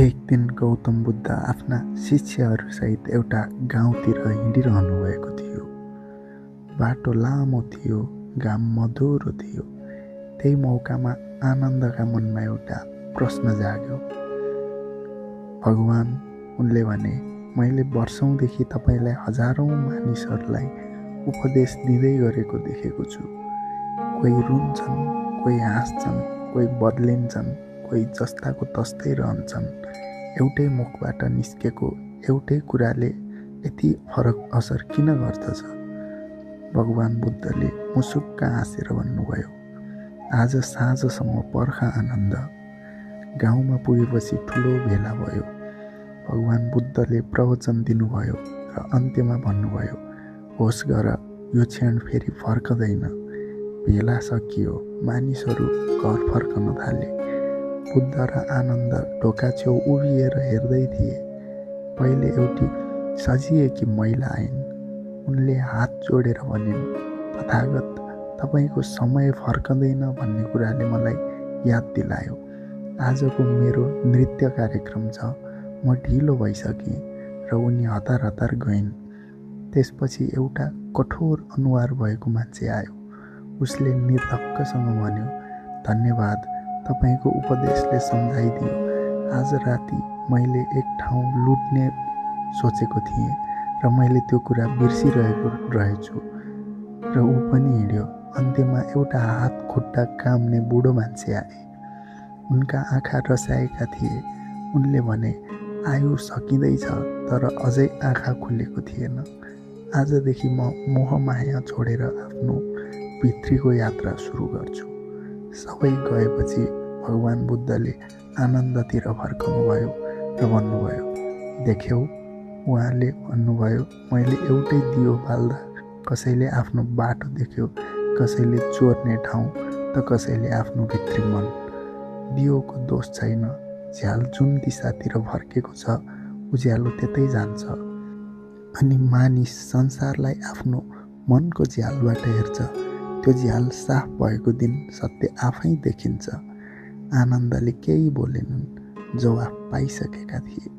एक दिन गौतम बुद्ध आफ्ना शिष्यहरूसहित एउटा गाउँतिर हिँडिरहनु भएको थियो। बाटो लामो थियो, घाम मधुरो थियो। त्यही मौकामा आनन्दका मनमा एउटा प्रश्न जाग्यो। भगवान, उनले भने, मैले वर्षौंदेखि तपाईलाई हजारौं मानिसहरूलाई उपदेश दिँदै गरेको देखेको छु। कोही रुन्छन्, कोही हाँस्छन्, कोही बदलिन्छन्, कोही जस्ताको तस्तै रहन्छन्। एउटै मुखबाट निस्केको एउटै कुराले यति फरक असर किन गर्दछ? भगवान बुद्धले मुसुक्क हाँसेर भन्नुभयो, आज साँझसम्म पर्ख आनन्द। गाउँमा पुगेपछि ठुलो भेला भयो। भगवान बुद्धले प्रवचन दिनुभयो र अन्त्यमा भन्नुभयो, होस गर, यो क्षण फेरि फर्कदैन। भेला सकियो, मानिसहरू घर फर्कन थाले। बुद्ध र आनन्द ढोका छेउ उभिएर हेर्दै थिए। पहिले एउटी सजिएकी महिला आइन्। उनले हात जोडेर भनिन्, तथागत, तपाईको समय फर्कँदैन भन्ने कुराले मलाई याद दिलायो। आजको मेरो नृत्य कार्यक्रम छ, म ढिलो भइसकेँ र उनी हतार हतार गइन्। त्यसपछि एउटा कठोर अनुहार भएको मान्छे आयो। उसले निर्धक्कसँग भन्यो, धन्यवाद, तपाईको उपदेशले सम्झाइदियो। आज राति मैले एक ठाउँ लुट्ने सोचेको थिएँ र मैले त्यो कुरा बिर्सिरहेको रहेछु। र ऊ पनि हिँड्यो। अन्त्यमा एउटा हात खुट्टा काम्ने बुढो मान्छे आए। उनका आँखा रसाएका थिए। उनले भने, आयु सकिँदैछ, तर अझै आँखा खुलेको थिएन। आजदेखि म मोहमाया छोडेर आफ्नो भित्रीको यात्रा सुरु गर्छु। सबै गएपछि भगवान बुद्धले आनन्दतिर फर्कनुभयो र भन्नुभयो, देख्यौ, उहाँले भन्नुभयो, मैले एउटै दियो बाल्दा कसैले आफ्नो बाटो देख्यो, कसैले चोर्ने ठाउँ त कसैले आफ्नो भित्री मन। दियोको दोष छैन, झ्याल जुन दिशातिर फर्केको छ उज्यालो त्यतै जान्छ। अनि मानिस संसारलाई आफ्नो मनको झ्यालबाट हेर्छ। त्यो झ्याल साफ भएको दिन सत्य आफै देखिन्छ। आनन्दले केही बोलेनन्, जवाफ पाइसकेका थिए।